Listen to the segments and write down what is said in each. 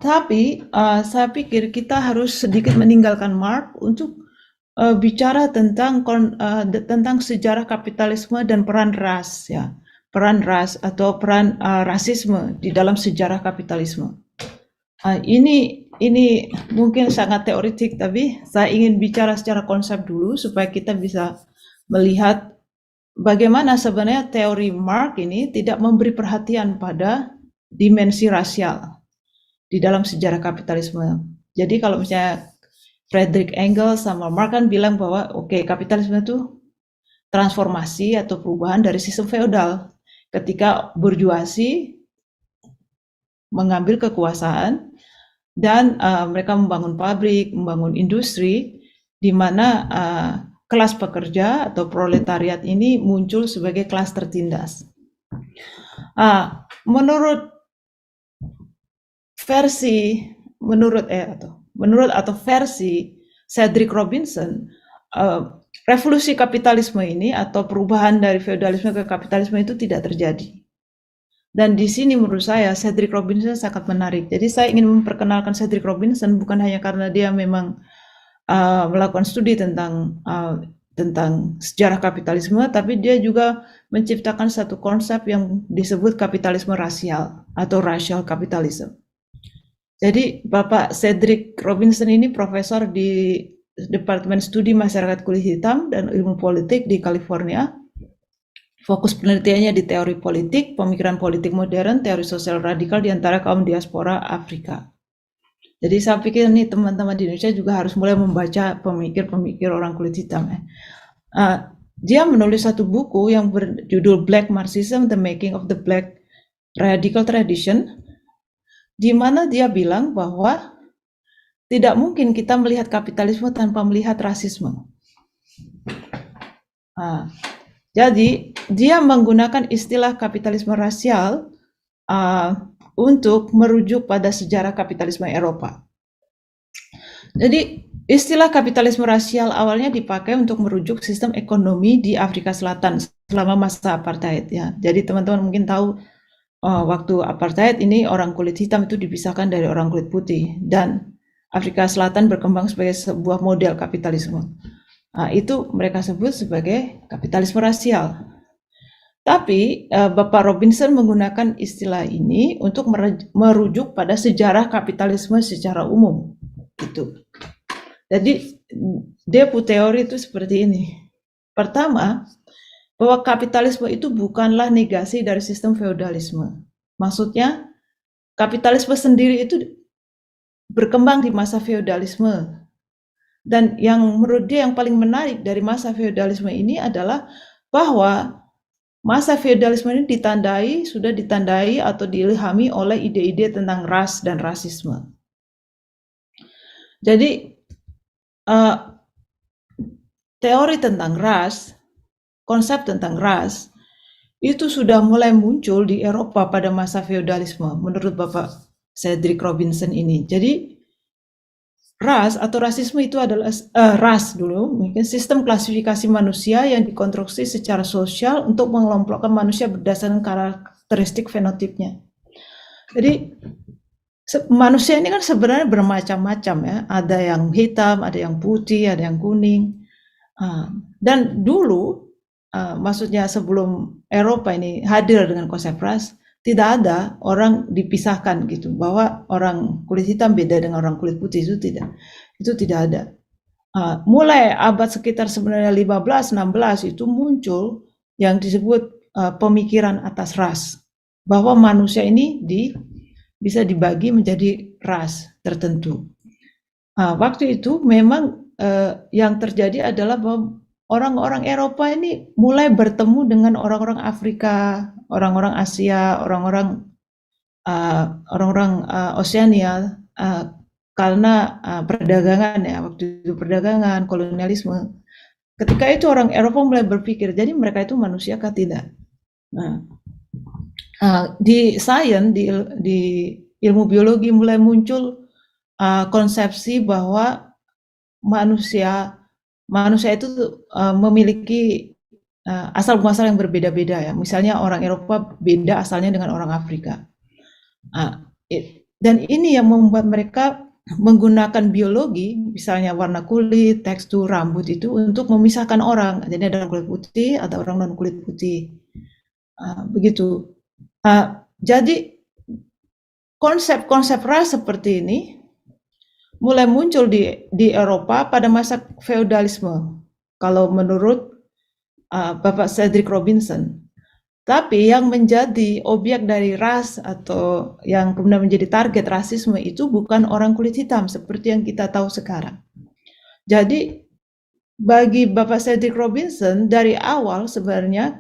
Tapi saya pikir kita harus sedikit meninggalkan Marx untuk bicara tentang sejarah kapitalisme dan peran ras, ya, peran ras atau peran rasisme di dalam sejarah kapitalisme. Ini mungkin sangat teoretik, tapi saya ingin bicara secara konsep dulu supaya kita bisa melihat bagaimana sebenarnya teori Marx ini tidak memberi perhatian pada dimensi rasial di dalam sejarah kapitalisme. Jadi kalau misalnya Friedrich Engels sama Marx kan bilang bahwa oke, kapitalisme itu transformasi atau perubahan dari sistem feodal ketika burjuasi mengambil kekuasaan dan mereka membangun pabrik, membangun industri, di mana kelas pekerja atau proletariat ini muncul sebagai kelas tertindas. Menurut versi Cedric Robinson, revolusi kapitalisme ini atau perubahan dari feodalisme ke kapitalisme itu tidak terjadi. Dan di sini menurut saya Cedric Robinson sangat menarik. Jadi saya ingin memperkenalkan Cedric Robinson bukan hanya karena dia memang melakukan studi tentang sejarah kapitalisme, tapi dia juga menciptakan satu konsep yang disebut kapitalisme rasial atau racial capitalism. Jadi Bapak Cedric Robinson ini profesor di Departemen Studi Masyarakat Kulit Hitam dan Ilmu Politik di California. Fokus penelitiannya di teori politik, pemikiran politik modern, teori sosial radikal di antara kaum diaspora Afrika. Jadi saya pikir nih teman-teman di Indonesia juga harus mulai membaca pemikir-pemikir orang kulit hitam. Dia menulis satu buku yang berjudul Black Marxism, The Making of the Black Radical Tradition, di mana dia bilang bahwa tidak mungkin kita melihat kapitalisme tanpa melihat rasisme. Jadi dia menggunakan istilah kapitalisme rasial untuk merujuk pada sejarah kapitalisme Eropa. Jadi istilah kapitalisme rasial awalnya dipakai untuk merujuk sistem ekonomi di Afrika Selatan selama masa apartheid, ya. Jadi teman-teman mungkin tahu waktu apartheid ini orang kulit hitam itu dipisahkan dari orang kulit putih dan Afrika Selatan berkembang sebagai sebuah model kapitalisme. Itu mereka sebut sebagai kapitalisme rasial. Tapi Bapak Robinson menggunakan istilah ini untuk merujuk pada sejarah kapitalisme secara umum. Gitu. Jadi Depu teori itu seperti ini. Pertama, bahwa kapitalisme itu bukanlah negasi dari sistem feodalisme. Maksudnya, kapitalisme sendiri itu berkembang di masa feodalisme. Dan yang menurut dia yang paling menarik dari masa feodalisme ini adalah bahwa masa feodalisme ini sudah ditandai atau diilhami oleh ide-ide tentang ras dan rasisme. Jadi teori tentang ras, konsep tentang ras, itu sudah mulai muncul di Eropa pada masa feodalisme menurut Bapak Cedric Robinson ini. Jadi ras atau rasisme itu adalah ras dulu, mungkin sistem klasifikasi manusia yang dikonstruksi secara sosial untuk mengelompokkan manusia berdasarkan karakteristik fenotipnya. Jadi manusia ini kan sebenarnya bermacam-macam, ya. Ada yang hitam, ada yang putih, ada yang kuning. Dan dulu, maksudnya sebelum Eropa ini hadir dengan konsep ras, tidak ada orang dipisahkan gitu, bahwa orang kulit hitam beda dengan orang kulit putih, itu tidak ada. Mulai abad sekitar sebenarnya 15-16 itu muncul yang disebut pemikiran atas ras, bahwa manusia ini bisa dibagi menjadi ras tertentu. Waktu itu memang yang terjadi adalah bahwa orang-orang Eropa ini mulai bertemu dengan orang-orang Afrika, orang-orang Asia, orang-orang Oseania karena perdagangan, ya, waktu itu perdagangan, kolonialisme. Ketika itu orang Eropa mulai berpikir, jadi mereka itu manusia kah tidak? Di sains, di ilmu biologi mulai muncul konsepsi bahwa manusia itu memiliki asal muasal yang berbeda-beda, ya. Misalnya orang Eropa beda asalnya dengan orang Afrika. Dan ini yang membuat mereka menggunakan biologi, misalnya warna kulit, tekstur rambut itu untuk memisahkan orang. Jadi ada orang kulit putih, ada orang non kulit putih. Begitu. Jadi konsep-konsep ras seperti ini mulai muncul di Eropa pada masa feodalisme. Kalau menurut Bapak Cedric Robinson. Tapi yang menjadi objek dari ras atau yang kemudian menjadi target rasisme itu bukan orang kulit hitam seperti yang kita tahu sekarang. Jadi bagi Bapak Cedric Robinson dari awal sebenarnya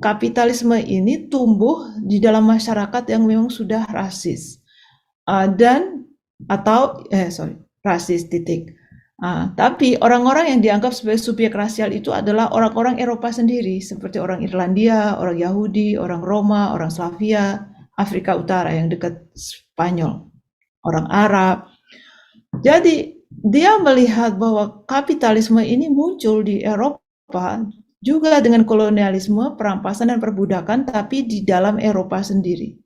kapitalisme ini tumbuh di dalam masyarakat yang memang sudah rasis rasis titik. Tapi orang-orang yang dianggap sebagai subjek rasial itu adalah orang-orang Eropa sendiri, seperti orang Irlandia, orang Yahudi, orang Roma, orang Slavia, Afrika Utara yang dekat Spanyol, orang Arab. Jadi dia melihat bahwa kapitalisme ini muncul di Eropa juga dengan kolonialisme, perampasan dan perbudakan, tapi di dalam Eropa sendiri.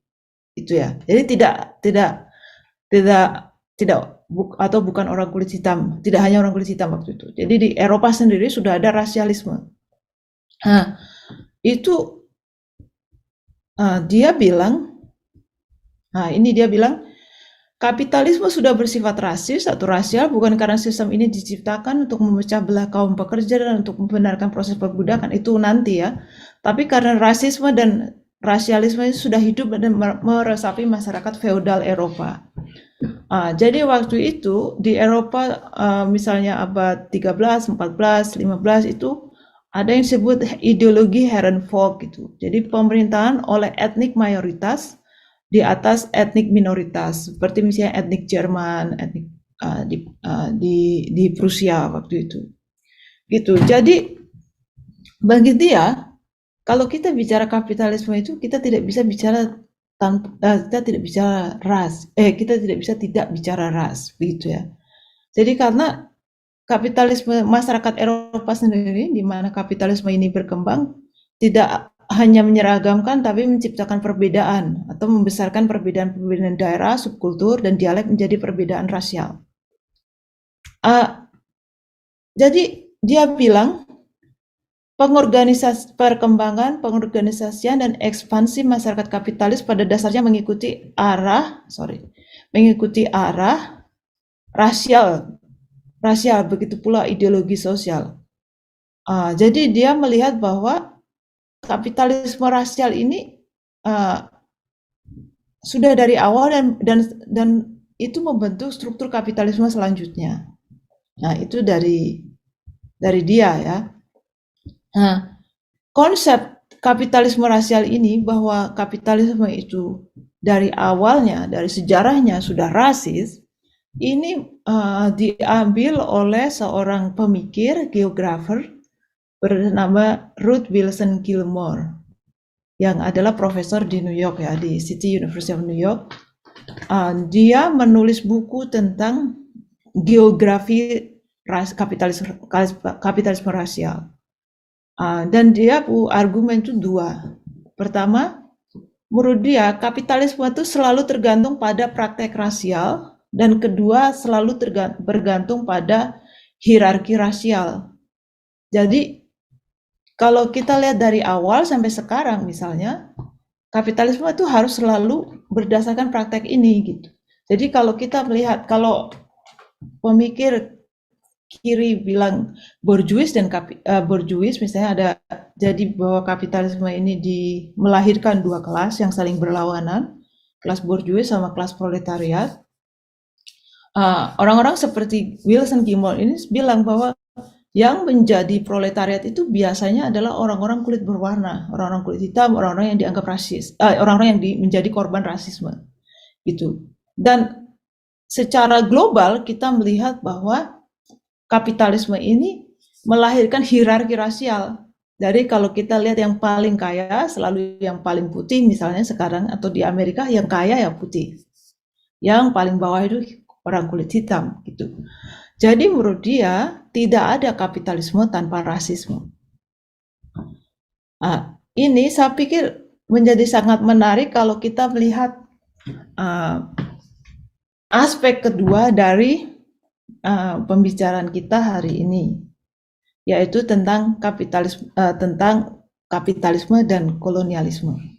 Itu ya. Jadi bukan orang kulit hitam, tidak hanya orang kulit hitam waktu itu. Jadi di Eropa sendiri sudah ada rasialisme. Itu dia bilang, kapitalisme sudah bersifat rasis atau rasial bukan karena sistem ini diciptakan untuk memecah belah kaum pekerja dan untuk membenarkan proses perbudakan, itu nanti ya. Tapi karena rasisme dan rasialisme itu sudah hidup dan meresapi masyarakat feodal Eropa. Jadi waktu itu di Eropa misalnya abad 13, 14, 15 itu ada yang disebut ideologi Herrenvolk gitu. Jadi pemerintahan oleh etnik mayoritas di atas etnik minoritas, seperti misalnya etnik Jerman, etnik di Prusia waktu itu. Gitu. Jadi bagi dia kalau kita bicara kapitalisme itu kita tidak bisa bicara kita tidak bicara ras, kita tidak bisa tidak bicara ras, begitu ya. Jadi karena kapitalisme masyarakat Eropa sendiri, di mana kapitalisme ini berkembang, tidak hanya menyeragamkan, tapi menciptakan perbedaan atau membesarkan perbedaan-perbedaan daerah, subkultur, dan dialek menjadi perbedaan rasial. Jadi dia bilang perkembangan, pengorganisasian dan ekspansi masyarakat kapitalis pada dasarnya mengikuti arah rasial, begitu pula ideologi sosial. Jadi dia melihat bahwa kapitalisme rasial ini sudah dari awal dan itu membentuk struktur kapitalisme selanjutnya. Nah, itu dari dia ya. Konsep kapitalisme rasial ini bahwa kapitalisme itu dari awalnya, dari sejarahnya sudah rasis, ini diambil oleh seorang pemikir, geografer bernama Ruth Wilson Gilmore yang adalah profesor di New York ya, di City University of New York. Dia menulis buku tentang geografi kapitalisme rasial. Dan dia argumen itu dua. Pertama, menurut dia kapitalisme itu selalu tergantung pada praktek rasial, dan kedua selalu bergantung pada hierarki rasial. Jadi kalau kita lihat dari awal sampai sekarang misalnya, kapitalisme itu harus selalu berdasarkan praktek ini gitu. Jadi kalau kita melihat, kalau pemikir kiri bilang bourgeois dan bourgeois misalnya ada, jadi bahwa kapitalisme ini melahirkan dua kelas yang saling berlawanan, kelas bourgeois sama kelas proletariat. Orang-orang seperti Wilson Gilmore ini bilang bahwa yang menjadi proletariat itu biasanya adalah orang-orang kulit berwarna, orang-orang kulit hitam, orang-orang yang dianggap rasis, orang-orang yang menjadi korban rasisme gitu. Dan secara global kita melihat bahwa kapitalisme ini melahirkan hierarki rasial. Jadi kalau kita lihat yang paling kaya selalu yang paling putih misalnya sekarang, atau di Amerika yang kaya ya putih. Yang paling bawah itu orang kulit hitam gitu. Jadi menurut dia tidak ada kapitalisme tanpa rasisme. Ini saya pikir menjadi sangat menarik kalau kita melihat aspek kedua dari pembicaraan kita hari ini, yaitu tentang kapitalisme dan kolonialisme.